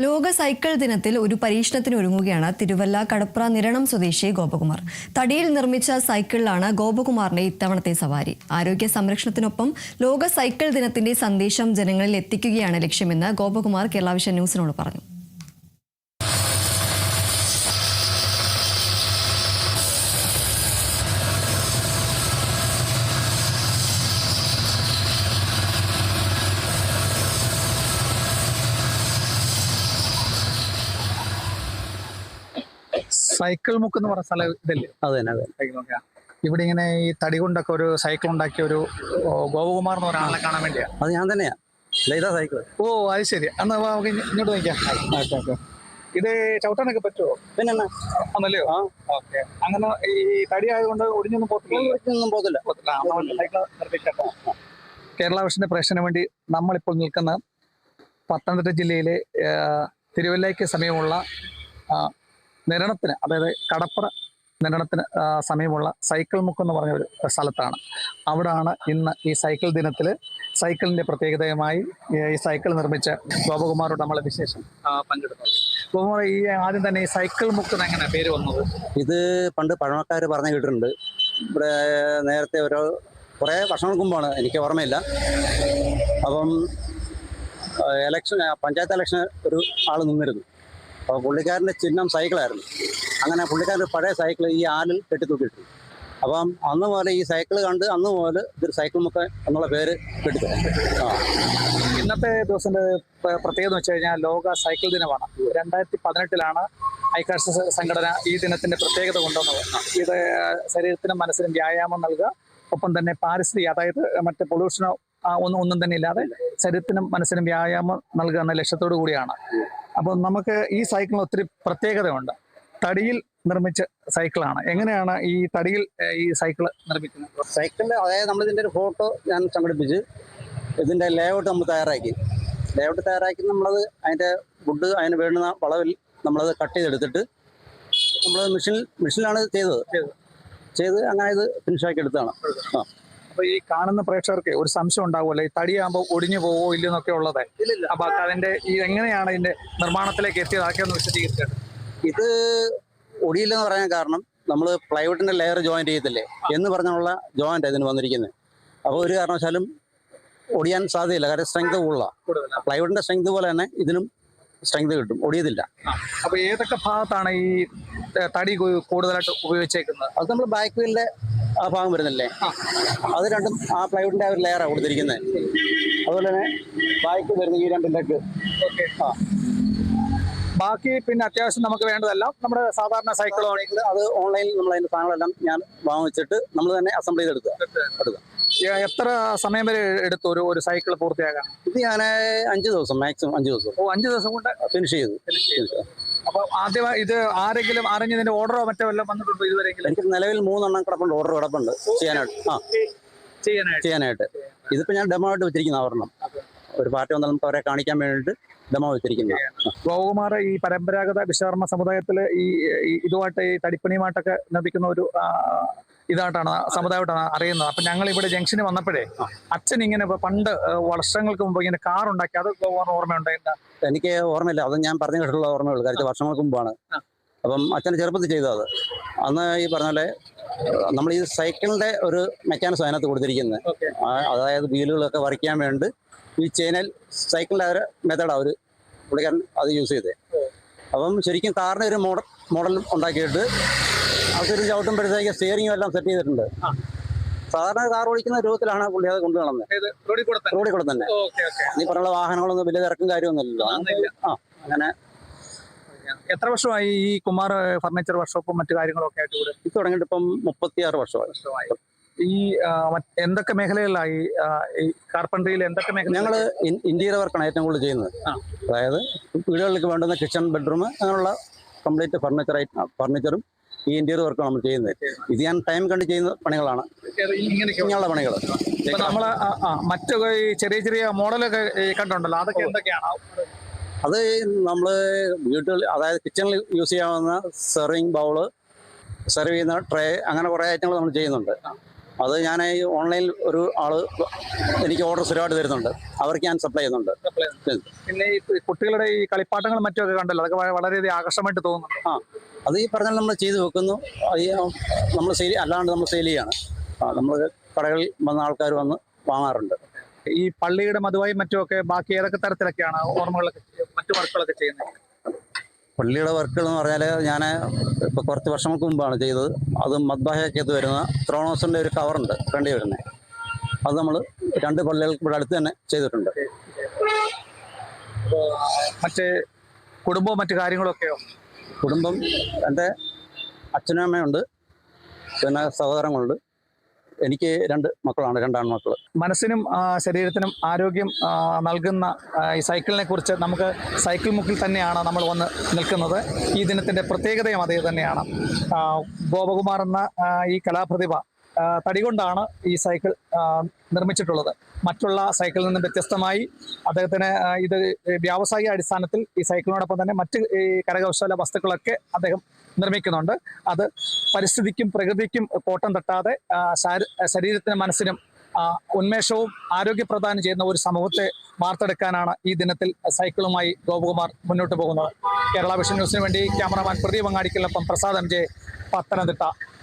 ലോക സൈക്കിൾ ദിനത്തിൽ ഒരു പരീക്ഷണത്തിന് ഒരുങ്ങുകയാണ് തിരുവല്ല കടപ്ര നിരണം സ്വദേശി ഗോപകുമാർ. തടിയിൽ നിർമ്മിച്ച സൈക്കിളിലാണ് ഗോപകുമാറിന്റെ ഇത്തവണത്തെ സവാരി. ആരോഗ്യ സംരക്ഷണത്തിനൊപ്പം ലോക സൈക്കിൾ ദിനത്തിന്റെ സന്ദേശം ജനങ്ങളിൽ എത്തിക്കുകയാണ് ലക്ഷ്യമെന്ന് ഗോപകുമാർ കേരള വിഷൻ ന്യൂസിനോട് പറഞ്ഞു. സൈക്കിൾ മുക്ക് എന്ന് പറഞ്ഞ സ്ഥലം ഇതല്ലേ? അതെ അതെ. ഇവിടെ ഇങ്ങനെ ഈ തടി കൊണ്ടൊക്കെ ഒരു സൈക്കിൾ ഉണ്ടാക്കിയ ഒരു ഗോപകുമാർ എന്ന് പറഞ്ഞ ആളെ കാണാൻ വേണ്ടിയാ. അത് ഞാൻ തന്നെയാ. ഇതാ സൈക്കിൾ. ഓ അത് ശരി. എന്നാ നമുക്ക് ഇങ്ങോട്ട് നോക്കാം. ഇത് ചവിട്ടാനൊക്കെ പറ്റുമോ? പിന്നെ ഒന്നല്ലയോ? ഓക്കെ. അങ്ങനെ ഈ തടി ആയതുകൊണ്ട് ഒടിഞ്ഞൊന്നും പോകത്തില്ല. കേരള വിഷന്റെ പ്രേക്ഷന് വേണ്ടി നമ്മളിപ്പോൾ നിൽക്കുന്ന പത്തനംതിട്ട ജില്ലയിലെ തിരുവല്ലയ്ക്ക് സമീപമുള്ള നിരണത്തിന്, അതായത് കടപ്ര നിരണത്തിന് സമീപമുള്ള സൈക്കിൾ മുക്ക് എന്ന് പറഞ്ഞ ഒരു സ്ഥലത്താണ്. അവിടാണ് ഇന്ന് ഈ സൈക്കിൾ ദിനത്തിൽ സൈക്കിളിന്റെ പ്രത്യേകതയുമായി ഈ സൈക്കിൾ നിർമ്മിച്ച ഗോപകുമാരോട് നമ്മളെ വിശേഷം പങ്കെടുക്കുന്നത്. ഗോപകുമാർ, ഈ ആദ്യം തന്നെ ഈ സൈക്കിൾ മുക്ക് എങ്ങനെ പേര് വന്നത്? ഇത് പണ്ട് പഴമക്കാർ പറഞ്ഞു കേട്ടിട്ടുണ്ട്. ഇവിടെ നേരത്തെ കുറേ വർഷങ്ങൾക്ക് മുമ്പാണ്, എനിക്ക് ഓർമ്മയില്ല. അപ്പം പഞ്ചായത്ത് ഇലക്ഷൻ ഒരു ആൾ നിന്നിരുന്നു. അപ്പോൾ പുള്ളിക്കാരൻ്റെ ചിഹ്നം സൈക്കിളായിരുന്നു. അങ്ങനെ പുള്ളിക്കാരൻ്റെ പഴയ സൈക്കിൾ ഈ ആലിൽ കെട്ടിത്തൂക്കിയിട്ടു. അപ്പം അന്ന് മുതൽ ഈ സൈക്കിൾ കണ്ട് അന്ന് മുതൽ ഇതൊരു സൈക്കിൾ മുക്ക് എന്നുള്ള പേര് കെട്ടിത്തു. ഇന്നത്തെ ദിവസത്തിന്റെ പ്രത്യേകത എന്ന് വെച്ച് കഴിഞ്ഞാൽ ലോക സൈക്കിൾ ദിനമാണ്. 2018 ഐക്യരാഷ്ട്ര സംഘടന ഈ ദിനത്തിന്റെ പ്രത്യേകത കൊണ്ടുവന്നത്. ഇത് ശരീരത്തിനും മനസ്സിനും വ്യായാമം നൽകുക, ഒപ്പം തന്നെ പാരിസ്ഥിതിക, അതായത് മറ്റ് പൊല്യൂഷനോ ഒന്നും തന്നെ ഇല്ലാതെ ശരീരത്തിനും മനസ്സിനും വ്യായാമം നൽകുക എന്ന ലക്ഷ്യത്തോടു കൂടിയാണ്. അപ്പോൾ നമുക്ക് ഈ സൈക്കിളിന് ഒത്തിരി പ്രത്യേകതയുണ്ട്. തടിയിൽ നിർമ്മിച്ച സൈക്കിളാണ്. എങ്ങനെയാണ് ഈ തടിയിൽ ഈ സൈക്കിൾ നിർമ്മിക്കുന്നത്? സൈക്കിളിൻ്റെ, അതായത് നമ്മളിതിൻ്റെ ഒരു ഫോട്ടോ ഞാൻ സംഘടിപ്പിച്ച് ഇതിൻ്റെ ലേഔട്ട് നമ്മൾ തയ്യാറാക്കി നമ്മളത് അതിൻ്റെ വുഡ് അതിന് വേണ്ടുന്ന വളവിൽ നമ്മളത് കട്ട് ചെയ്തെടുത്തിട്ട് നമ്മൾ മെഷീനിലാണ് ചെയ്ത് അങ്ങനെ ഇത് ഫിനിഷാക്കി എടുത്താണ്. അപ്പൊ ഈ കാണുന്ന പ്രേക്ഷകർക്ക് ഒരു സംശയം ഉണ്ടാവുമല്ലോ, ഈ തടിയാകുമ്പോൾ ഒടിഞ്ഞു പോവോ ഇല്ലെന്നൊക്കെ ഉള്ളത്. അപ്പൊ അതിന്റെ ഈ എങ്ങനെയാണ് ഇതിന്റെ നിർമ്മാണത്തിലേക്ക് എത്തിയത്, അതൊക്കെ ഒന്ന് വിശദീകരിച്ചത്. ഇത് ഒടിയില്ലെന്ന് പറയാൻ കാരണം നമ്മൾ പ്ലൈവുഡിന്റെ ലെയർ ജോയിന്റ് ചെയ്യത്തില്ലേ എന്ന് പറഞ്ഞുള്ള ജോയിന്റ് ഇതിന് വന്നിരിക്കുന്നത്. അപ്പോൾ ഒരു കാരണവശാലും ഒടിയാൻ സാധ്യതയില്ല, കാരണം സ്ട്രെങ്ത് കൂടുതലാണ്. പ്ലൈവുഡിന്റെ സ്ട്രെങ്ത് പോലെ തന്നെ ഇതിനും സ്ട്രെങ്ത് കിട്ടും, ഒടിയതില്ല. അപ്പൊ ഏതൊക്കെ ഭാഗത്താണ് ഈ തടി കൂടുതലായിട്ട് ഉപയോഗിച്ചേക്കുന്നത്? അത് നമ്മൾ ബാക്ക് വീലിന്റെ ആ ഭാഗം വരുന്നില്ലേ, അത് രണ്ടും ആ പ്ലൈവുഡിന്റെ ഒരു ലെയറാണ് കൊടുത്തിരിക്കുന്നത്. അതുപോലെ തന്നെ ബാക്ക് വരുന്ന ഈ രണ്ട് ലെഗ്. ബാക്കി പിന്നെ അത്യാവശ്യം നമുക്ക് വേണ്ടതെല്ലാം നമ്മുടെ സാധാരണ സൈക്കിളോ അത് ഓൺലൈനിൽ നമ്മൾ അതിന്റെ സാധനങ്ങളെല്ലാം ഞാൻ വാങ്ങിച്ചിട്ട് നമ്മൾ തന്നെ അസംബിൾ ചെയ്തെടുക്കുക. എത്ര സമയം വരെ എടുത്തു ഒരു സൈക്കിൾ പൂർത്തിയാകാൻ? ഇത് ഞാൻ 5 ദിവസം, മാക്സിമം 5 ദിവസം. 5 ദിവസം കൊണ്ട് ഫിനിഷ് ചെയ്തു. അപ്പൊ ആദ്യമായി ഇത് ആരെങ്കിലും അറിഞ്ഞതിന്റെ ഓർഡറോ മറ്റോ വല്ലതും വന്നിട്ടുണ്ടോ ഇതുവരെ? എനിക്ക് നിലവിൽ 3 എണ്ണം കിടപ്പുണ്ട്, ഓർഡർ കിടപ്പുണ്ട് ചെയ്യാനായിട്ട്. ഇതിപ്പോ ഞാൻ ഡെമോ ആയിട്ട് വെച്ചിരിക്കുന്ന ഒരെണ്ണം, ഒരു പാർട്ടി വന്നാൽ നമുക്ക് അവരെ കാണിക്കാൻ വേണ്ടിയിട്ട് ഡെമോ വെച്ചിരിക്കുന്നത്. ഗോപകുമാർ ഈ പരമ്പരാഗത വിശ്വകർമ്മ സമുദായത്തില് ഈ ഇതുമായിട്ട് ഈ തടിപ്പണിയുമായിട്ടൊക്കെ നിർമ്മിക്കുന്ന ഒരു ഇതായിട്ടാണ് സമുദായമായിട്ടാണ് അറിയുന്നത്. അപ്പൊ ഞങ്ങൾ ഇവിടെ ജംഗ്ഷന് വന്നപ്പോഴേ അച്ഛൻ ഇങ്ങനെ പണ്ട് വർഷങ്ങൾക്ക് മുമ്പ് ഇങ്ങനെ കാർ ഉണ്ടാക്കി, അത് ഓർമ്മയുണ്ടായില്ല? എനിക്ക് ഓർമ്മയില്ല, അത് ഞാൻ പറഞ്ഞു കേട്ടുള്ള ഓർമ്മയുള്ളൂ. കാരണം വർഷങ്ങൾക്ക് മുമ്പാണ്. അപ്പം അച്ഛൻ ചെറുപ്പത്തിൽ ചെയ്തത്. അന്ന് ഈ പറഞ്ഞ പോലെ നമ്മൾ ഈ സൈക്കിളിന്റെ ഒരു മെക്കാനിസം അതിനകത്ത് കൊടുത്തിരിക്കുന്നത്. അതായത് വീലുകളൊക്കെ വരയ്ക്കാൻ വേണ്ടി ഈ ചേനൽ സൈക്കിളിന്റെ ഒരു മെത്തേഡാണ് ഒരു പുള്ളിക്കാരൻ അത് യൂസ് ചെയ്തത്. അപ്പം ശരിക്കും കാറിന്റെ ഒരു മോഡൽ ഉണ്ടാക്കിയിട്ട് അതൊരു ചവിട്ടുമ്പോഴത്തേക്ക് സ്റ്റിയറിംഗും എല്ലാം സെറ്റ് ചെയ്തിട്ടുണ്ട്. സാധാരണ കാർ ഓടിക്കുന്ന രൂപത്തിലാണ് പുള്ളി അത് കൊണ്ടു നടന്നത്, റോഡിൽ കൂടെ തന്നെ. ഈ പറഞ്ഞ വാഹനങ്ങളൊന്നും വലിയ തിരക്കും കാര്യമൊന്നുമില്ലല്ലോ. അങ്ങനെ. എത്ര വർഷമായി ഈ കുമാർ ഫർണിച്ചർ വർക്ക്ഷോപ്പും മറ്റു കാര്യങ്ങളൊക്കെ ആയിട്ട് ഇവിടെ ഇത് തുടങ്ങിയിട്ട് ഇപ്പം 36 വർഷമായി. ഈ എന്തൊക്കെ മേഖലകളിലായി ഈ കാർപ്പൻട്രിയിൽ എന്തൊക്കെ മേഖല? ഞങ്ങൾ ഇന്റീരിയർ വർക്കാണ് ഏറ്റവും കൂടുതൽ ചെയ്യുന്നത്. അതായത് വീടുകളിലേക്ക് വേണ്ടുന്ന കിച്ചൺ, ബെഡ്റൂം, അങ്ങനെയുള്ള കംപ്ലീറ്റ് ഫർണിച്ചറും ഈ ഇന്റീരിയർ വർക്കാണ് നമ്മൾ ചെയ്യുന്നത്. ഇത് ഞാൻ ടൈം കണ്ട് ചെയ്യുന്ന പണികളാണ്, ഇങ്ങനെയുള്ള പണികൾ. നമ്മള് മറ്റു ചെറിയ ചെറിയ മോഡലൊക്കെ കണ്ടുണ്ടല്ലോ, അതൊക്കെ എന്തൊക്കെയാണ്? അത് നമ്മൾ വീട്ടിൽ, അതായത് കിച്ചണിൽ യൂസ് ചെയ്യാവുന്ന സെർവിങ് ബൗള്, സെർവ് ചെയ്യുന്ന ട്രേ, അങ്ങനെ കുറേ ഐറ്റങ്ങൾ നമ്മൾ ചെയ്യുന്നുണ്ട്. അത് ഞാൻ ഈ ഓൺലൈനിൽ ഒരു ആള് എനിക്ക് ഓർഡർ സ്ഥിരമായിട്ട് തരുന്നുണ്ട്, അവർക്ക് ഞാൻ സപ്ലൈ ചെയ്യുന്നുണ്ട്. പിന്നെ ഈ കുട്ടികളുടെ ഈ കളിപ്പാട്ടങ്ങളും മറ്റുമൊക്കെ കണ്ടല്ലോ, അതൊക്കെ വളരെയധികം ആകർഷമായിട്ട് തോന്നുന്നു. അത് ഈ പറഞ്ഞാൽ നമ്മൾ ചെയ്തു വെക്കുന്നു, നമ്മൾ സെയിൽ അല്ലാണ്ട് നമ്മൾ സെയിൽ ചെയ്യാണ്. നമ്മൾ കടകളിൽ വന്ന ആൾക്കാർ വന്ന് വാങ്ങാറുണ്ട്. ഈ പള്ളിയുടെ മധുവായി മറ്റുമൊക്കെ ബാക്കി ഏതൊക്കെ തരത്തിലൊക്കെയാണ് ഓർമ്മകളൊക്കെ മറ്റു വർക്കുകളൊക്കെ ചെയ്യുന്നത്? പള്ളിയുടെ വർക്കുകൾ എന്ന് പറഞ്ഞാൽ ഞാൻ ഇപ്പോൾ കുറച്ച് വർഷങ്ങൾക്ക് മുമ്പാണ് ചെയ്തത്. അത് മദ്ബാഹയ്ക്കകത്ത് വരുന്ന ത്രോണോസിൻ്റെ ഒരു കവറുണ്ട് ഫ്രണ്ടി വരുന്നത്, അത് നമ്മൾ 2 പള്ളികൾക്ക് ഇവിടെ അടുത്ത് തന്നെ ചെയ്തിട്ടുണ്ട്. മറ്റ് കുടുംബവും മറ്റു കാര്യങ്ങളൊക്കെയോ? കുടുംബം എൻ്റെ അച്ഛനും അമ്മയുണ്ട്, പിന്നെ സഹോദരങ്ങളുണ്ട്. എനിക്ക് 2 മക്കളാണ്, 2 ആൺമക്കൾ. മനസ്സിനും ശരീരത്തിനും ആരോഗ്യം നൽകുന്ന ഈ സൈക്കിളിനെ കുറിച്ച് നമുക്ക് സൈക്കിൾ മുക്കിൽ തന്നെയാണ് നമ്മൾ വന്ന് നിൽക്കുന്നത്. ഈ ദിനത്തിൻ്റെ പ്രത്യേകതയും അതേ തന്നെയാണ്. ഗോപകുമാർ എന്ന ഈ കലാപ്രതിഭ തടി കൊണ്ടാണ് ഈ സൈക്കിൾ നിർമ്മിച്ചിട്ടുള്ളത്. മറ്റുള്ള സൈക്കിളിൽ നിന്നും വ്യത്യസ്തമായി അദ്ദേഹത്തിന് ഇത് വ്യാവസായിക അടിസ്ഥാനത്തിൽ ഈ സൈക്കിളിനോടൊപ്പം തന്നെ മറ്റ് ഈ കരകൗശല വസ്തുക്കളൊക്കെ അദ്ദേഹം നിർമ്മിക്കുന്നുണ്ട്. അത് പരിസ്ഥിതിക്കും പ്രകൃതിക്കും കോട്ടം തട്ടാതെ ശരീരത്തിനും മനസ്സിനും ഉന്മേഷവും ആരോഗ്യപ്രദാനം ചെയ്യുന്ന ഒരു സമൂഹത്തെ വാർത്തെടുക്കാനാണ് ഈ ദിനത്തിൽ സൈക്കിളുമായി ഗോപകുമാർ മുന്നോട്ട് പോകുന്നത്. കേരള വിഷൻ ന്യൂസിന് വേണ്ടി ക്യാമറമാൻ പ്രദീപ് അങ്ങാടിക്കലിനൊപ്പം പ്രസാദ് MJ, പത്തനംതിട്ട.